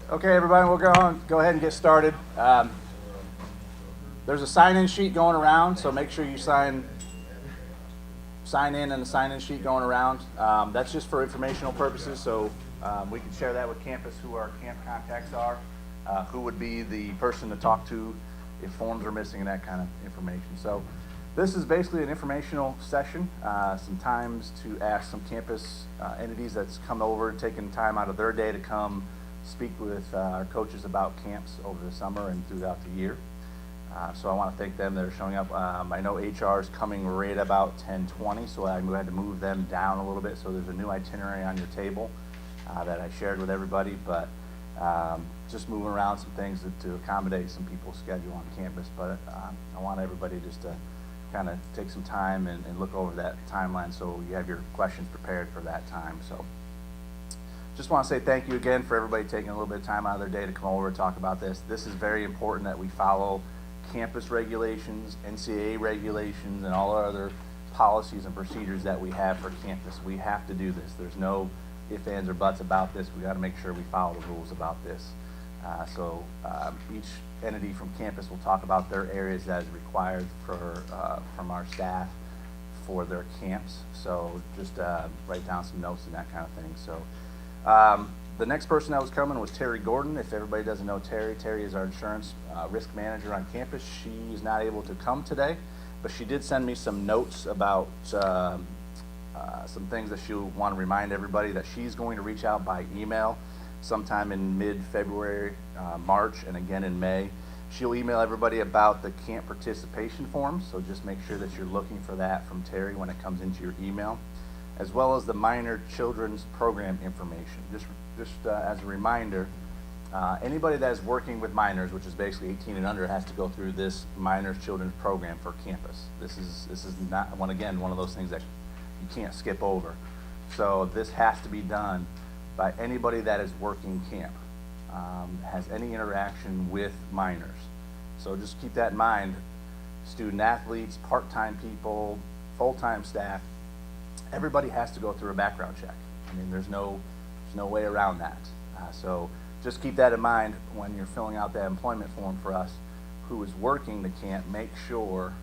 Okay, everybody, we'll go ahead and get started. There's a sign-in sheet going around, so make sure you sign in on the sign-in sheet going around. That's just for informational purposes, so we can share that with campus who our camp contacts are, who would be the person to talk to if forms are missing and that kind of information. So this is basically an informational session, some times to ask some campus entities that's come over, taking time out of their day to come speak with our coaches about camps over the summer and throughout the year. So I want to thank them that are showing up. I know HR is coming right about 10:20, so I had to move them down a little bit. So there's a new itinerary on your table that I shared with everybody, but just moving around some things to accommodate some people's schedule on campus. But I want everybody just to kind of take some time and look over that timeline so you have your questions prepared for that time. So just want to say thank you again for everybody taking a little bit of time out of their day to come over and talk about this. This is very important that we follow campus regulations, NCAA regulations, and all our other policies and procedures that we have for campus. We have to do this. There's no ifs, ands, or buts about this. We got to make sure we follow the rules about this. So each entity from campus will talk about their areas that is required from our staff for their camps. So just write down some notes and that kind of thing. So the next person that was coming was Terry Gordon. If everybody doesn't know Terry is our insurance risk manager on campus. She is not able to come today, but she did send me some notes about some things that she'll want to remind everybody that she's going to reach out by email sometime in mid-February, March, and again in May. She'll email everybody about the camp participation forms, so just make sure that you're looking for that from Terry when it comes into your email, as well as the minor children's program information. Just as a reminder, anybody that is working with minors, which is basically 18 and under, has to go through this minors children's program for campus. This is not one of those things that you can't skip over. So this has to be done by anybody that is working camp, has any interaction with minors. So just keep that in mind. Student athletes, part-time people, full-time staff, everybody has to go through a background check. I mean, there's no way around that. So just keep that in mind when you're filling out that employment form for us. Who is working the camp, make sure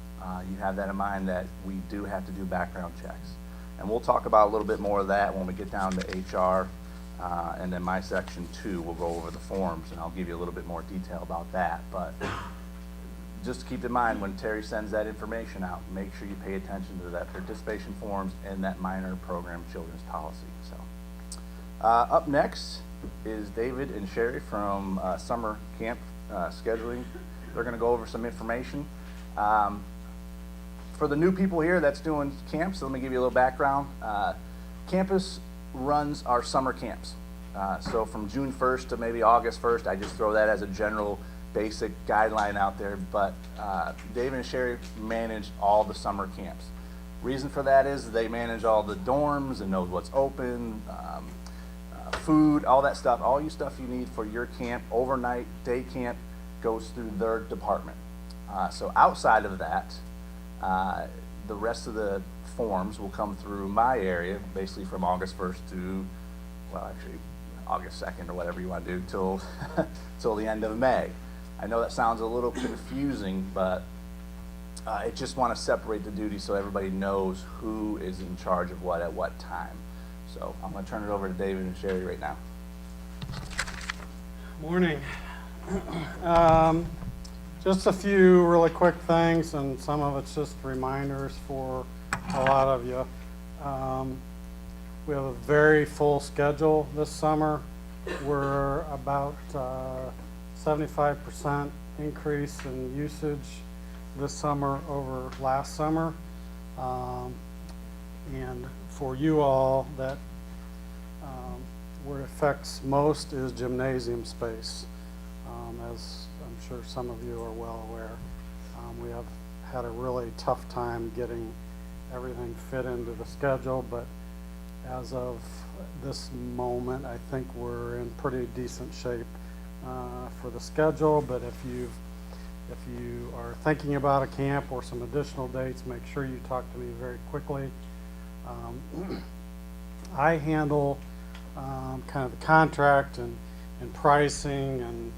you have that in mind, that we do have to do background checks. And we'll talk about a little bit more of that when we get down to HR, and then my section 2, we'll go over the forms, and I'll give you a little bit more detail about that. But just keep in mind when Terry sends that information out, make sure you pay attention to that participation forms and that minor program children's policy. So up next is David and Sherry from summer camp scheduling. They're going to go over some information. For the new people here that's doing camps, let me give you a little background. Campus runs our summer camps. So from June 1st to maybe August 1st, I just throw that as a general basic guideline out there, but David and Sherry manage all the summer camps. Reason for that is they manage all the dorms and knows what's open, food, all that stuff. All you stuff you need for your camp, overnight, day camp, goes through their department. So outside of that, the rest of the forms will come through my area, basically from August 1st to, well, actually August 2nd or whatever you want to do, till the end of May. I know that sounds a little confusing, but I just want to separate the duties so everybody knows who is in charge of what at what time. So I'm going to turn it over to David and Sherry right now. Morning. Just a few really quick things, and some of it's just reminders for a lot of you. We have a very full schedule this summer. We're about 75% increase in usage this summer over last summer. And for you all, that where it affects most is gymnasium space. As I'm sure some of you are well aware, we have had a really tough time getting everything fit into the schedule, but as of this moment, I think we're in pretty decent shape for the schedule. But if you are thinking about a camp or some additional dates, make sure you talk to me very quickly. I handle kind of the contract and and pricing and,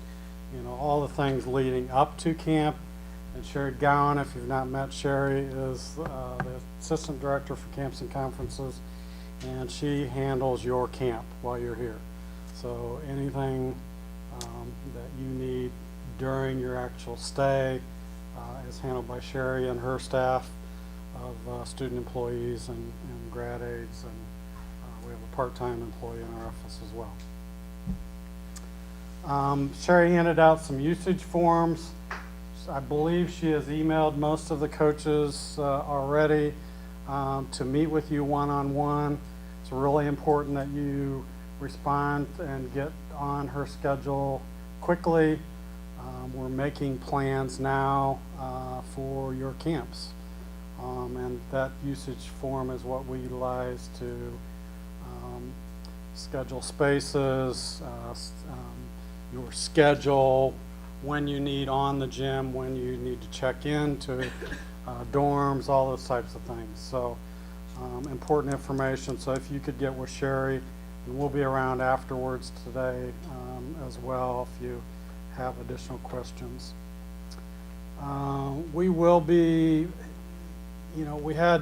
you know, all the things leading up to camp. And Sherry Gowan, if you've not met Sherry, is the Assistant Director for Camps and Conferences, and she handles your camp while you're here. So anything that you need during your actual stay is handled by Sherry and her staff of student employees and grad aides, and we have a part-time employee in our office as well. Sherry handed out some usage forms. I believe she has emailed most of the coaches already to meet with you one-on-one. It's really important that you respond and get on her schedule quickly. We're making plans now for your camps. And that usage form is what we utilize to schedule spaces, your schedule, when you need on the gym, when you need to check in to dorms, all those types of things. So important information. So if you could get with Sherry, and we'll be around afterwards today as well if you have additional questions. We will be, you know, we had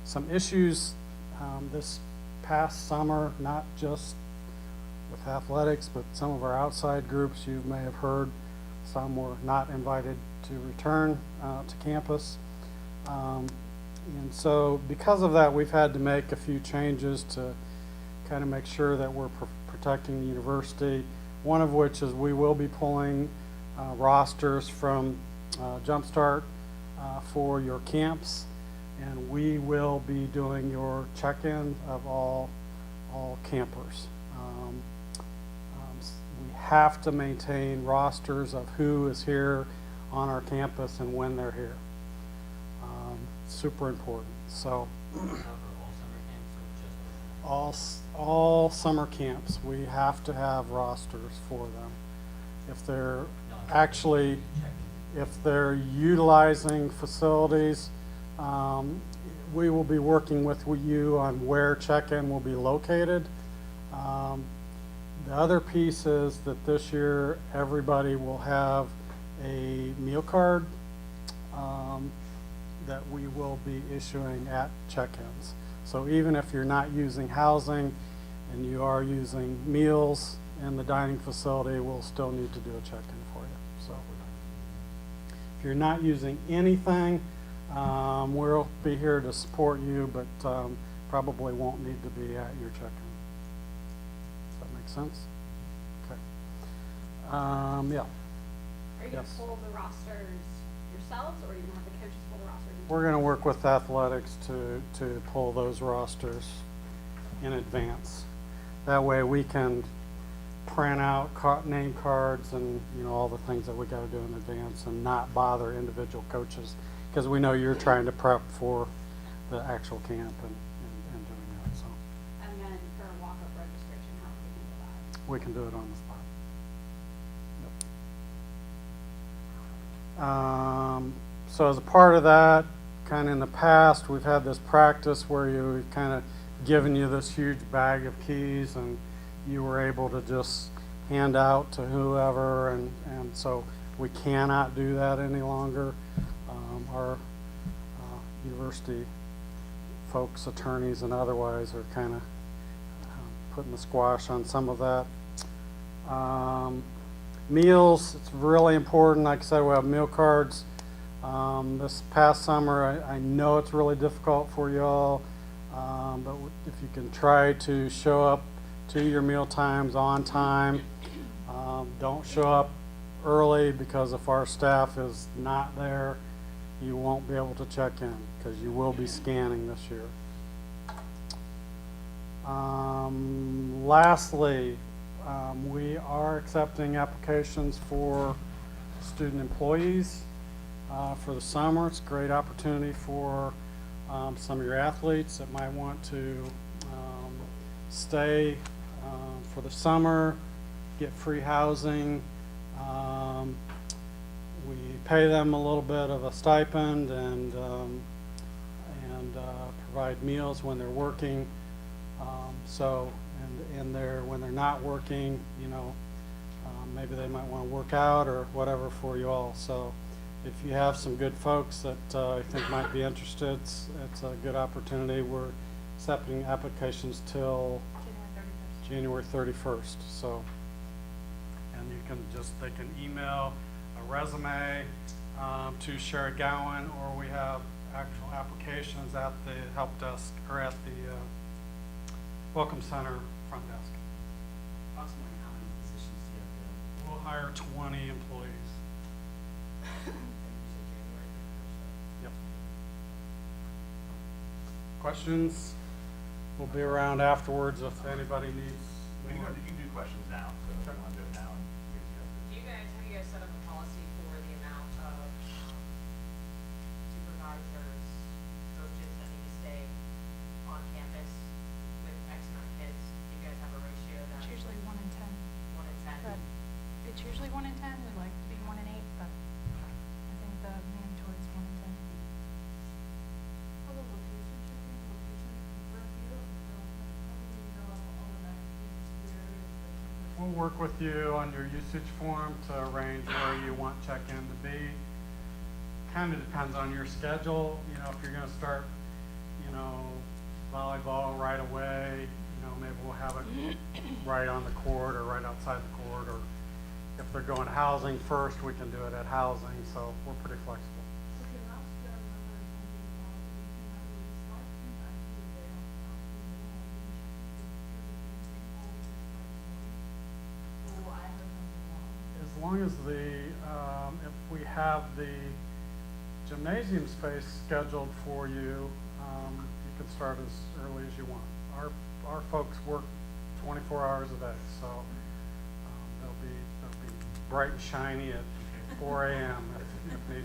some issues this past summer, not just with athletics, but some of our outside groups you may have heard. Some were not invited to return to campus. And so because of that, we've had to make a few changes to kind of make sure that we're protecting the university. One of which is we will be pulling rosters from Jumpstart for your camps, and we will be doing your check-in of all campers. We have to maintain rosters of who is here on our campus and when they're here. Super important. So all summer camps, we have to have rosters for them. If they're actually, if they're utilizing facilities, we will be working with you on where check-in will be located. The other piece is that this year everybody will have a meal card that we will be issuing at check-ins. So even if you're not using housing and you are using meals in the dining facility, we'll still need to do a check-in for you. So if you're not using anything, we'll be here to support you, but probably won't need to be at your check-in. Does that make sense? Okay. Yeah. Are you going to pull the rosters yourselves, or are you going to have the coaches pull the rosters? We're going to work with athletics to pull those rosters in advance. That way we can print out name cards and, you know, all the things that we got to do in advance and not bother individual coaches, because we know you're trying to prep for the actual camp and doing that. So And then for walk-up registration, how do we handle that? we can do it on the spot. Yep. So as a part of that, kind of in the past, we've had this practice where we've kind of given you this huge bag of keys and you were able to just hand out to whoever, and so we cannot do that any longer. Our university folks, attorneys and otherwise, are kind of putting the squash on some of that. Meals, it's really important. Like I said, we have meal cards. This past summer, I know it's really difficult for y'all, but if you can try to show up to your meal times on time. Don't show up early, because if our staff is not there, you won't be able to check in, because you will be scanning this year. Lastly, we are accepting applications for student employees for the summer. It's a great opportunity for some of your athletes that might want to stay for the summer, get free housing. We pay them a little bit of a stipend and provide meals when they're working. When they're not working, you know, Maybe they might want to work out or whatever for you all. So if you have some good folks that you think might be interested, it's a good opportunity. We're accepting applications till January 31st. January 31st. So, and you can just, they can email a resume to Sherry Gowan, or we have actual applications at the help desk or at the Welcome Center front desk. Approximately how many positions do you have available? We'll hire 20 employees. And you said January 31st. Yep. Questions? We'll be around afterwards if anybody needs You more. can do questions now, so if you want to do it now. Have you guys set up a policy for the amount of supervisors, coaches that need to stay on campus with X amount of kids? Do you guys have a ratio that? It's usually 1 in 10, 1 in 10? but it's usually 1 in 10. We like to be 1 in 8, but I think the mandatory is 1 in 10. We'll work with you on your usage form to arrange where you want check-in to be. Kind of depends on your schedule. You know, if you're gonna start, you know, volleyball right away, you know, maybe we'll have it right on the court or right outside the court, or if they're going housing first, we can do it at housing, so we're pretty flexible. As long as if we have the gymnasium space scheduled for you, you can start as early as you want. Our folks work 24 hours a day, so they'll be bright and shiny at 4 a.m. if need be.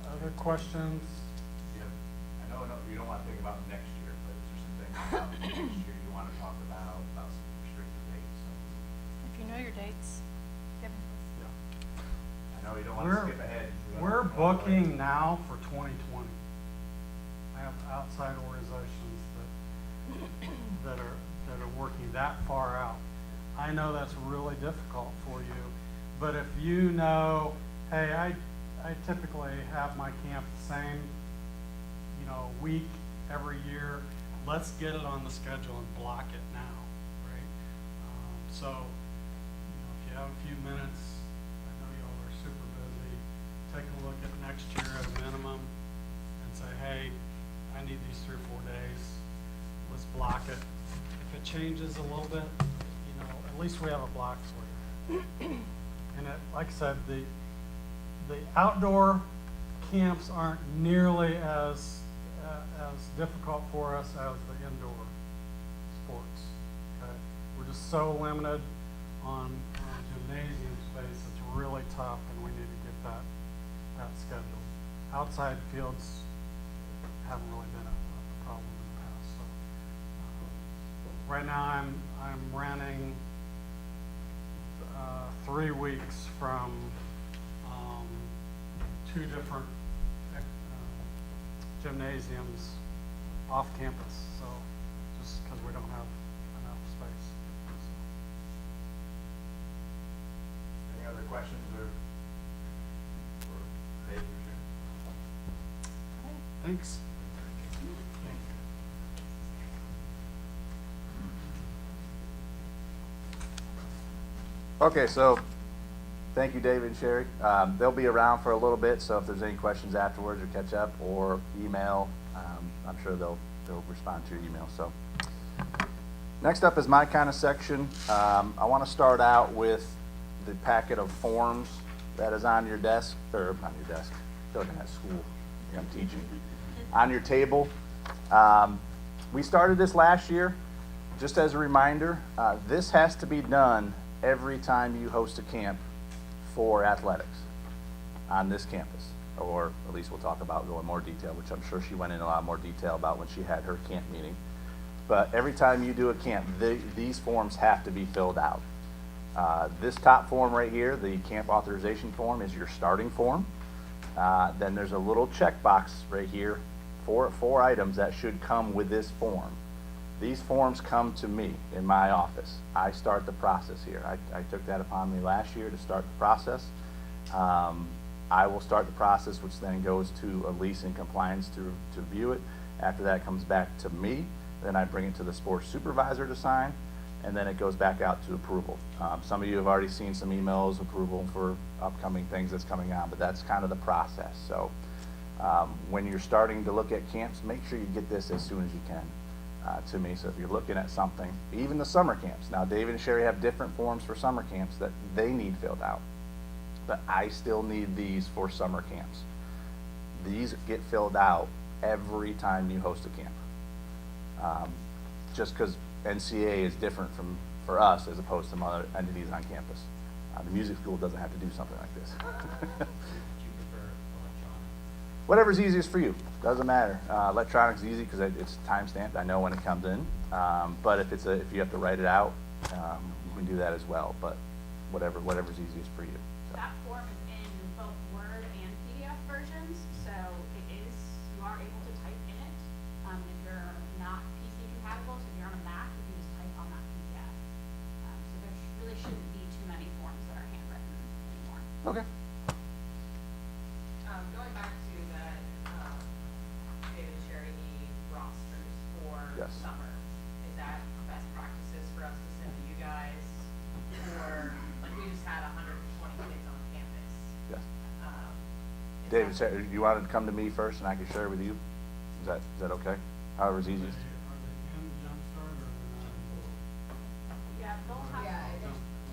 Other questions? I know you don't want to think about next year, but is there something about next year you want to talk about some restricted dates? If you know your dates, give them to us. Yeah. I know you don't want to skip ahead. We're booking now for 2020. I have outside organizations that are working that far out. I know that's really difficult for you, but if you know, hey, I typically have my camp the same, you know, week every year. Let's get it on the schedule and block it now, right? So, you know, if you have a few minutes, I know y'all are super busy, take a look at next year at a minimum and say, hey, I need these 3 or 4 days. Let's block it. If it changes a little bit, you know, at least we have a block for you. And like I said, the outdoor camps aren't nearly as difficult for us as the indoor sports. Okay? We're just so limited on gymnasium space. It's really tough, and we need to get that scheduled. Outside fields haven't really been a problem in the past. So right now I'm running 3 weeks from 2 different gymnasiums off campus, so just because we don't have enough space. Any other questions or Dave or Sharon? Thanks. Okay, so thank you, David and Sherry. They'll be around for a little bit, so if there's any questions afterwards or catch up or email, I'm sure they'll respond to your email. So next up is my kind of section. I want to start out with the packet of forms that is on your desk, or on your desk, I feel like I'm at school, I'm teaching, on your table. We started this last year. Just as a reminder, this has to be done every time you host a camp for athletics on this campus, or at least we'll talk about going more detail, which I'm sure she went in a lot more detail about when she had her camp meeting. But every time you do a camp, these forms have to be filled out. This top form right here, the camp authorization form, is your starting form. Then there's a little checkbox right here for 4 items that should come with this form. These forms come to me in my office. I start the process here. I took that upon me last year to start the process. I will start the process, which then goes to a lease and compliance to view it. After that, it comes back to me. Then I bring it to the sports supervisor to sign, and then it goes back out to approval. Some of you have already seen some emails, approval for upcoming things that's coming on, but that's kind of the process. So when you're starting to look at camps, make sure you get this as soon as you can to me. So if you're looking at something, even the summer camps. Now, David and Sherry have different forms for summer camps that they need filled out, but I still need these for summer camps. These get filled out every time you host a camp. Just because NCA is different for us as opposed to some other entities on campus. The music school doesn't have to do something like this. Do you prefer electronic? Whatever's easiest for you, doesn't matter. Electronic's easy because it's time stamped. I know when it comes in. But if you have to write it out, you can do that as well. But whatever's easiest for you. So. That form is in both Word and PDF versions, so you are able to type in it. If you're not PC compatible, so if you're on a Mac, you can just type on that PDF. So there really shouldn't be too many forms that are handwritten anymore. Okay. Going back to the, David Sherry, the rosters for Yes. summer, is that best practices for us to send to you guys? Or, like, we just had 120 kids on campus. Yes. Is David, that- you wanted to come to me first and I can share with you? Is that okay? However's easiest. Yeah, they'll have.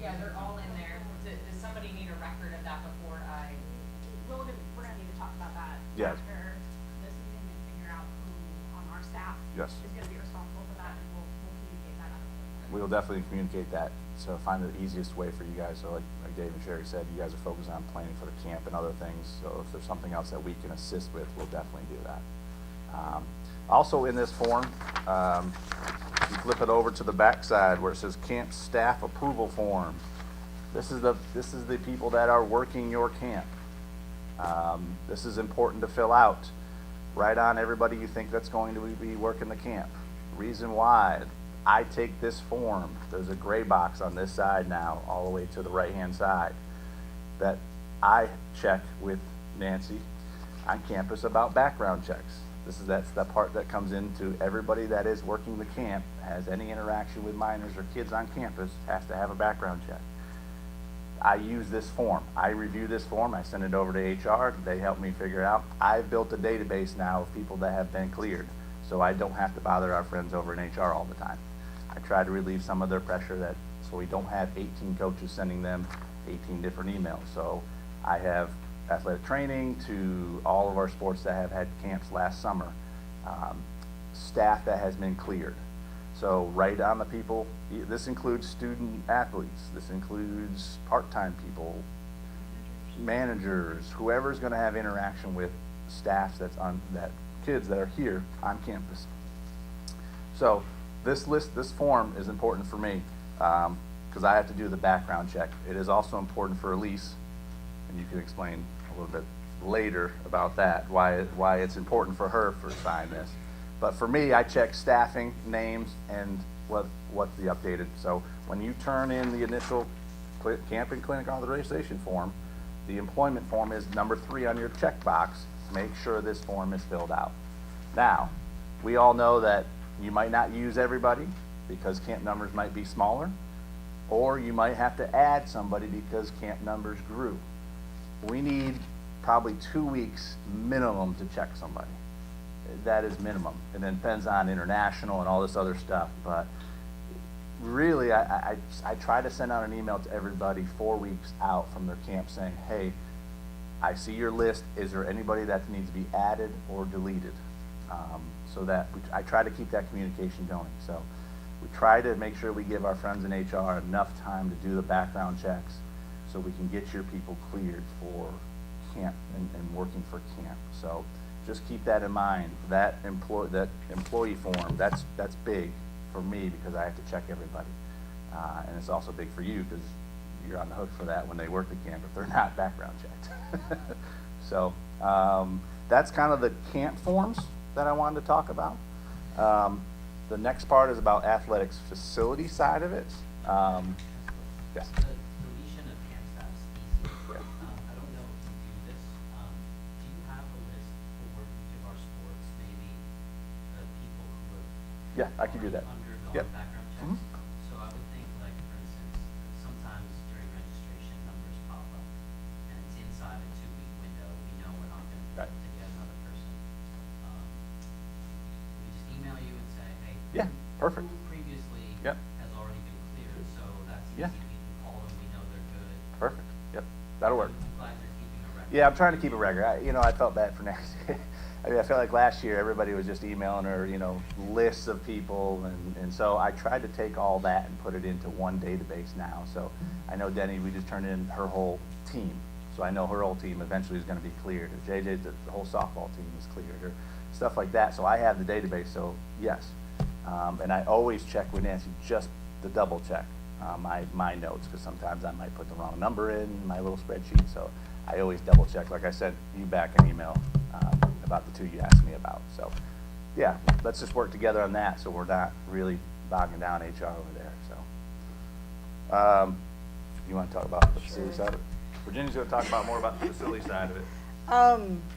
Yeah, they're all in there. Does somebody need a record of that before I? We're gonna need to talk about that Yes. after this meeting and figure out who on our staff Yes. is gonna be responsible for that, and we'll communicate that out. We'll definitely communicate that. So find the easiest way for you guys. So like Dave and Sherry said, you guys are focused on planning for the camp and other things. So if there's something else that we can assist with, we'll definitely do that. Also in this form, you flip it over to the back side where it says camp staff approval form. This is the people that are working your camp. This is important to fill out. Write on everybody you think that's going to be working the camp. Reason why, I take this form, there's a gray box on this side now, all the way to the right-hand side, that I check with Nancy on campus about background checks. That's the part that comes into everybody that is working the camp, has any interaction with minors or kids on campus, has to have a background check. I use this form. I review this form, I send it over to HR, they help me figure it out. I've built a database now of people that have been cleared, so I don't have to bother our friends over in HR all the time. I try to relieve some of their pressure so we don't have 18 coaches sending them 18 different emails. So I have athletic training to all of our sports that have had camps last summer, staff that has been cleared. So write on the people, this includes student athletes, this includes part-time people, managers, whoever's gonna have interaction with staff kids that are here on campus. So this form is important for me, because I have to do the background check. It is also important for Elise, and you can explain a little bit later about that, why it's important for her to sign this. But for me, I check staffing, names, and what's the updated. So when you turn in the initial camp and clinic authorization form, the employment form is number 3 on your checkbox. Make sure this form is filled out. Now, we all know that you might not use everybody because camp numbers might be smaller, or you might have to add somebody because camp numbers grew. We need probably 2 weeks minimum to check somebody. That is minimum, and then depends on international and all this other stuff. But really, I try to send out an email to everybody 4 weeks out from their camp saying, hey, I see your list. Is there anybody that needs to be added or deleted? So that I try to keep that communication going. So we try to make sure we give our friends in HR enough time to do the background checks so we can get your people cleared for camp and working for camp. So just keep that in mind. That employee form, that's big for me because I have to check everybody. And it's also big for you because you're on the hook for that when they work at camp if they're not background checked. So that's kind of the camp forms that I wanted to talk about. The next part is about athletics facility side of it. Yes. The deletion of camp staff's easy. Yeah. I don't know if you do this. Do you have a list for each of our sports, maybe the people who have Yeah, I can do that. undergone Yep. background Mhm. checks? So I would think, like, for instance, sometimes during registration, numbers pop up, and it's inside a 2-week window. We know we're not gonna be Right. able to get another person. We just email you and say, hey. Yeah, perfect. Who previously Yep. has already been cleared, so that's Yeah. easy. We can call them, we know they're good. Perfect. Yep, that'll work. I'm glad you're keeping a record. Yeah, I'm trying to keep a record. I felt bad for next year. I mean, I felt like last year, everybody was just emailing her, lists of people, and so I tried to take all that and put it into one database now. So I know Denny, we just turned in her whole team, so I know her whole team eventually is gonna be cleared. Or JJ's, the whole softball team is cleared, or stuff like that. So I have the database, so yes. And I always check with Nancy, just to double check, my notes, because sometimes I might put the wrong number in my little spreadsheet, so I always double check. Like I sent you back an email, about the two you asked me about. So, yeah, let's just work together on that, so we're not really bogging down HR over there, so. You wanna talk about the facility side of it? Virginia's gonna talk about more about the facility side of it.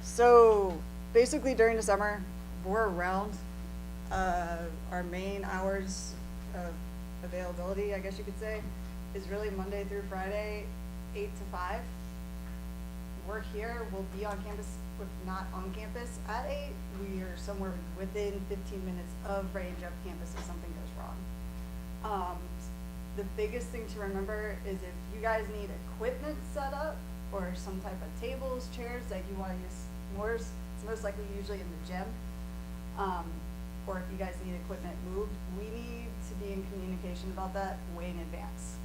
So basically during the summer, we're around. Our main hours of availability, I guess you could say, is really Monday through Friday, 8 to 5. We're here, we'll be on campus, if not on campus at 8. We are somewhere within 15 minutes of range of campus if something goes wrong. The biggest thing to remember is if you guys need equipment set up or some type of tables, chairs that you wanna use more, it's most likely usually in the gym. Or if you guys need equipment moved, we need to be in communication about that way in advance.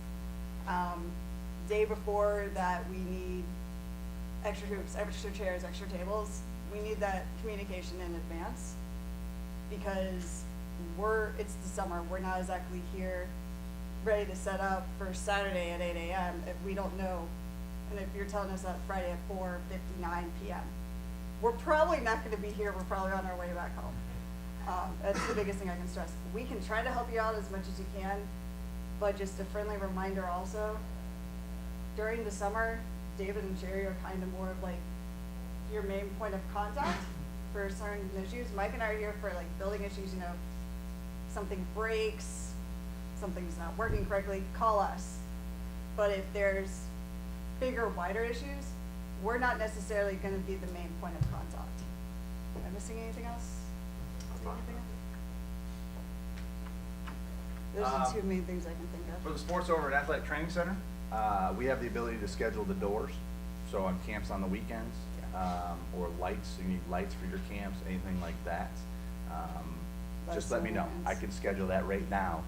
Day before that, we need extra hoops, extra chairs, extra tables. We need that communication in advance because it's the summer, we're not exactly here ready to set up for Saturday at 8 a.m. if we don't know. And if you're telling us that Friday at 4:59 p.m., we're probably not gonna be here, we're probably on our way back home. That's the biggest thing I can stress. We can try to help you out as much as you can, but just a friendly reminder also, during the summer, David and Jerry are kind of more of like your main point of contact for certain issues. Mike and I are here for like building issues, something breaks, something's not working correctly, call us. But if there's bigger, wider issues, we're not necessarily gonna be the main point of contact. Am I missing anything else? Anything else? Those are the two main things I can think of. For the sports over at Athletic Training Center, we have the ability to schedule the doors, so on camps on the weekends, or lights, you need lights for your camps, anything like that. Just let me know. I can schedule that right now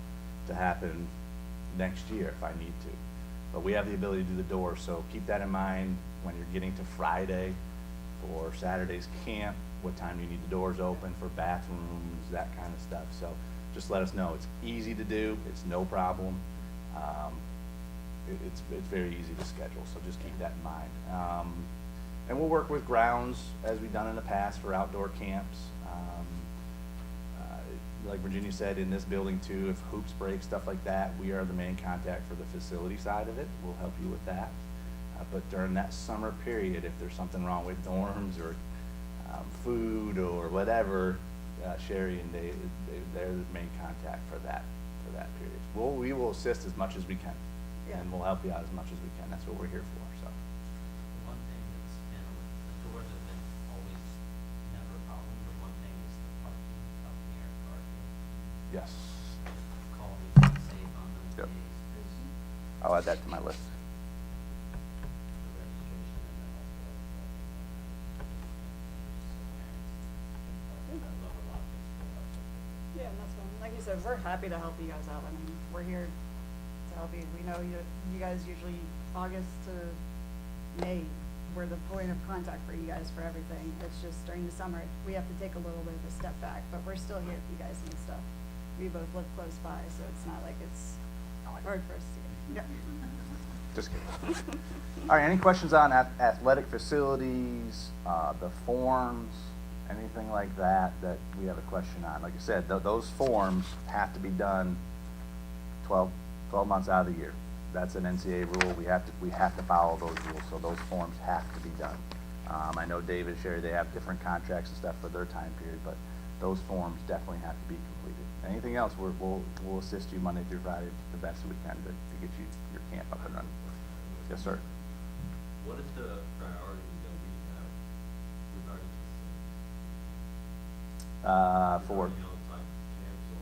to happen next year if I need to. But we have the ability to do the doors, so keep that in mind when you're getting to Friday for Saturday's camp, what time do you need the doors open for bathrooms, that kind of stuff. So just let us know. It's easy to do, it's no problem. It's very easy to schedule, so just keep that in mind. And we'll work with grounds, as we've done in the past, for outdoor camps. Like Virginia said, in this building too, if hoops break, stuff like that, we are the main contact for the facility side of it. We'll help you with that. But during that summer period, if there's something wrong with dorms or food or whatever, Sherry and Dave, they're the main contact for that period. We will assist as much as we can, and we'll help you out as much as we can. That's what we're here for, so. One thing that's been, the doors have been always never a problem, but one thing is the parking up near Garfield. Yes. Call me, be safe on those Yep. days, 'cause I'll add that to my list. the registration and then also the lower lot gets filled up. Yeah, and that's fine. Like you said, we're happy to help you guys out. I mean, we're here to help you. We know you guys usually August to May, we're the point of contact for you guys for everything. It's just during the summer, we have to take a little bit of a step back, but we're still here if you guys need stuff. We both live close by, so it's not like it's hard for us to get. Just kidding. All right, any questions on athletic facilities, the forms, anything like that that we have a question on. Like I said, those forms have to be done 12 months out of the year. That's an NCAA rule. We have to follow those rules, so those forms have to be done. I know David, Sherry, they have different contracts and stuff for their time period, but those forms definitely have to be completed. Anything else, we'll assist you Monday through Friday the best we can to get you your camp up and running. Yes, sir. What is the priority that we have regarding this? For Like camps or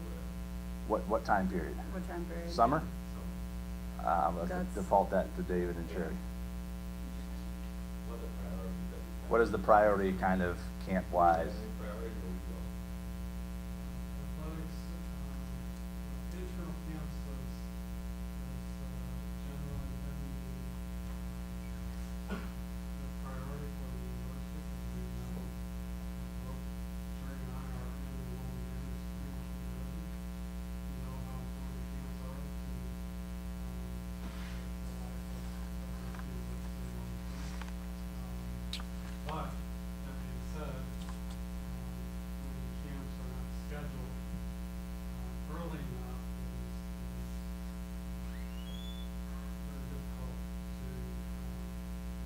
whatever? what time period? What time period? Summer? So, Let's That's- default that to David and Sherry. what are the priorities that we have? What is the priority kind of camp-wise? Any priority or we go? Athletics, internal camps has generally been the priority for the university, because we know, both Sherry and I are in the loan management already. We know how important camps are to, the life of our kids that stay on camp. But, that being said, when camps are not scheduled, early enough is very difficult to,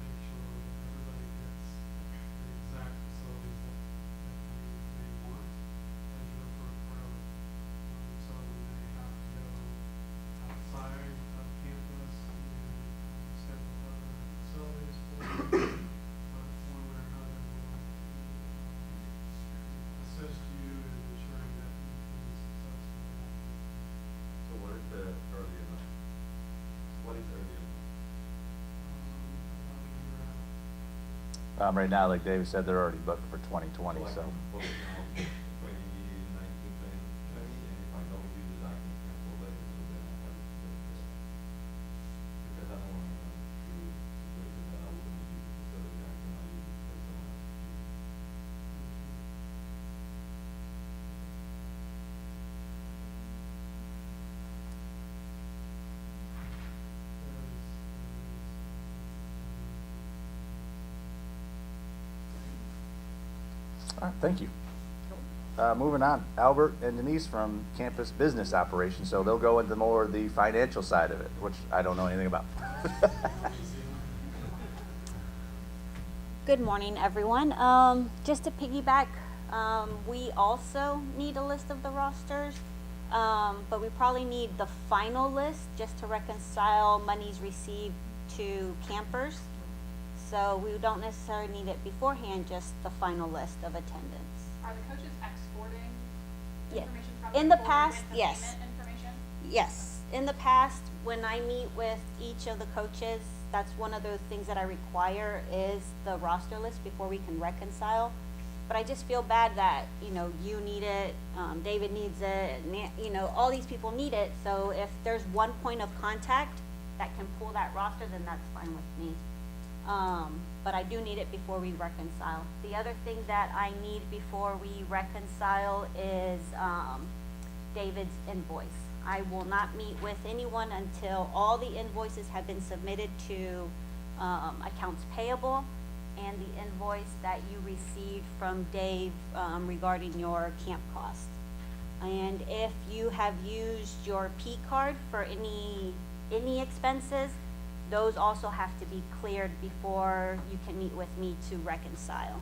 make sure that everybody gets the exact facilities that they want as your first priority. So we may have to go outside of campus and, schedule other facilities for you. But one way or another, we'll, assist you in ensuring that you can successfully operate. So what is the early enough? What is early enough? About a year out. Right now, like David said, they're already booked for 2020, Like so. I'm booked now, 2019, 2020, and if I don't use it, I can cancel later, so then I have to do it. Because I don't want to run through situations that I wouldn't use the facility, I cannot use it because someone else can use it. All right, thank you. Moving on, Albert and Denise from Campus Business Operations, so they'll go into more of the financial side of it, which I don't know anything about. Good morning, everyone. Just to piggyback, we also need a list of the rosters, but we probably need the final list just to reconcile monies received to campers. So we don't necessarily need it beforehand, just the final list of attendance. Are the coaches exporting Yeah. information from In the the board past, with the yes. payment information? Yes, in the past, when I meet with each of the coaches, that's one of the things that I require is the roster list before we can reconcile. But I just feel bad that, you need it, David needs it, all these people need it. So if there's one point of contact that can pull that roster, then that's fine with me. But I do need it before we reconcile. The other thing that I need before we reconcile is, David's invoice. I will not meet with anyone until all the invoices have been submitted to, accounts payable and the invoice that you received from Dave, regarding your camp cost. And if you have used your P card for any expenses, those also have to be cleared before you can meet with me to reconcile.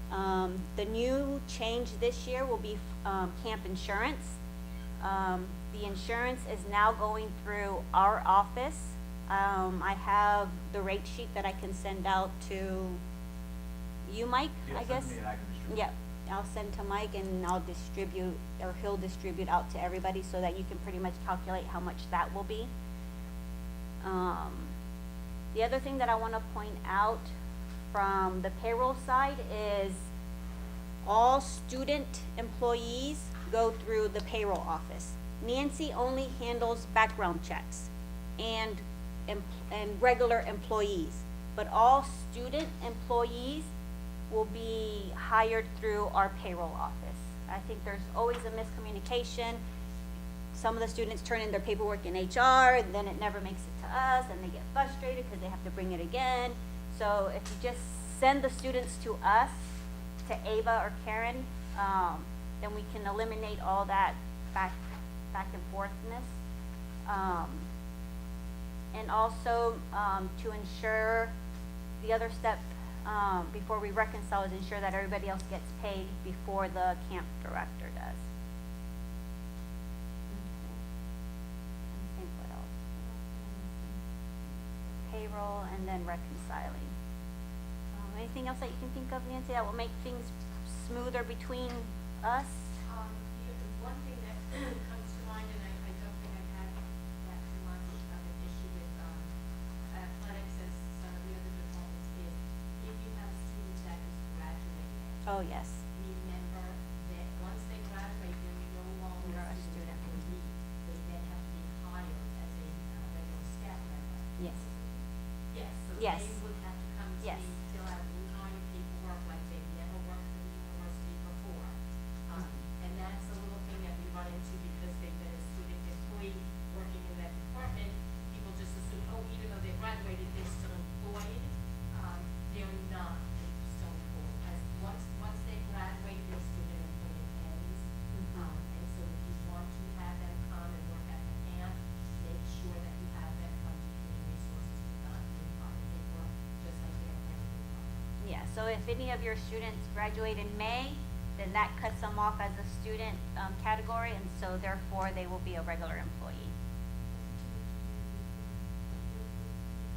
The new change this year will be, camp insurance. The insurance is now going through our office. I have the rate sheet that I can send out to you, Mike, I guess? Yep, I'll send to Mike and I'll distribute, or he'll distribute out to everybody so that you can pretty much calculate how much that will be. The other thing that I want to point out from the payroll side is all student employees go through the payroll office. Nancy only handles background checks and regular employees, but all student employees will be hired through our payroll office. I think there's always a miscommunication. Some of the students turn in their paperwork in HR, and then it never makes it to us, and they get frustrated because they have to bring it again. So if you just send the students to us, to Ava or Karen, then we can eliminate all that back and forthness. And also, to ensure, the other step, before we reconcile is ensure that everybody else gets paid before the camp director does. Okay. Let me think what else. Payroll and then reconciling. Anything else that you can think of, Nancy, that will make things smoother between us? One thing that comes to mind, and I don't think I've had that too much of an issue with, athletics as some of the other departments is, if you have a student that is graduating, Oh, yes. remember that once they graduate, they're no longer You're a a student student. employee. They then have to be hired as a regular staff member. Yes. Yes, so Yes. they would have to come to Yes. me, fill out new hire paperwork like they've never worked for the university before. And that's a little thing that we run into because they've been a student employee working in that department. People just assume, oh, even though they graduated, they're still employed. They're not, they're still employed. As once they graduate, their student employment ends. And so if you want to have them come and work at the camp, make sure that you have them come to human resources to not do hire paperwork, just like they're brand new hire. Yeah, so if any of your students graduate in May, then that cuts them off as a student category, and so therefore they will be a regular employee.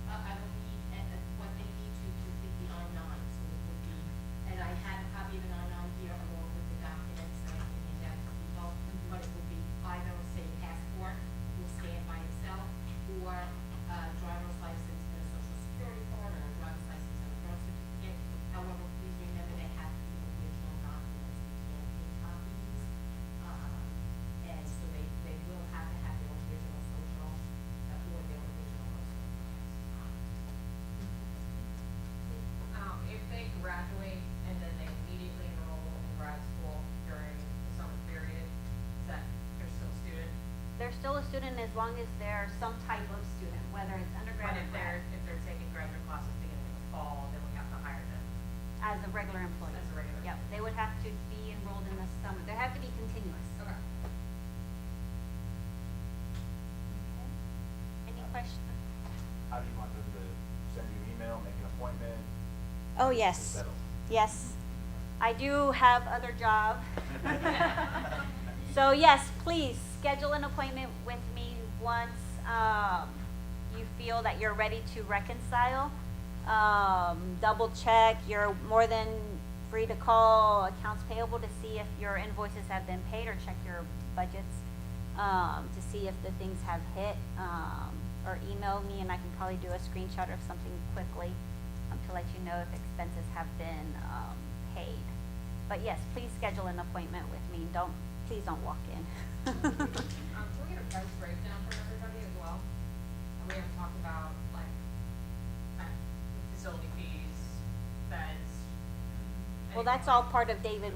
I will need, what they need to complete the I-9, so it would be, and I have a copy of an I-9 here along with the documents that I can hand out to people, but it would be either, say, passport, will stand by itself, or driver's license and a social security card, or a driver's license and a birth certificate. However, please remember they have to be original documents, we can't take copies. And so they will have to have their original social, or their original birth certificates. If they graduate and then they immediately enroll in grad school during the summer period, is that they're still a student? They're still a student as long as they're some type of student, whether it's undergrad But or grad, if they're taking graduate classes beginning in the fall, then we have to hire them. as a regular employee. As a regular. Yep, they would have to be enrolled in the summer, they have to be continuous. Okay. Any questions? How do you want them to send you an email, make an appointment? Oh, yes, Settle. yes. I do have other job. So yes, please schedule an appointment with me once you feel that you're ready to reconcile. Double check, you're more than free to call accounts payable to see if your invoices have been paid, or check your budgets to see if the things have hit, or email me and I can probably do a screenshot of something quickly to let you know if expenses have been paid. But yes, please schedule an appointment with me. Please don't walk in. Can we get a price breakdown from everybody as well? And we haven't talked about like facility fees, beds. Well, that's all part of David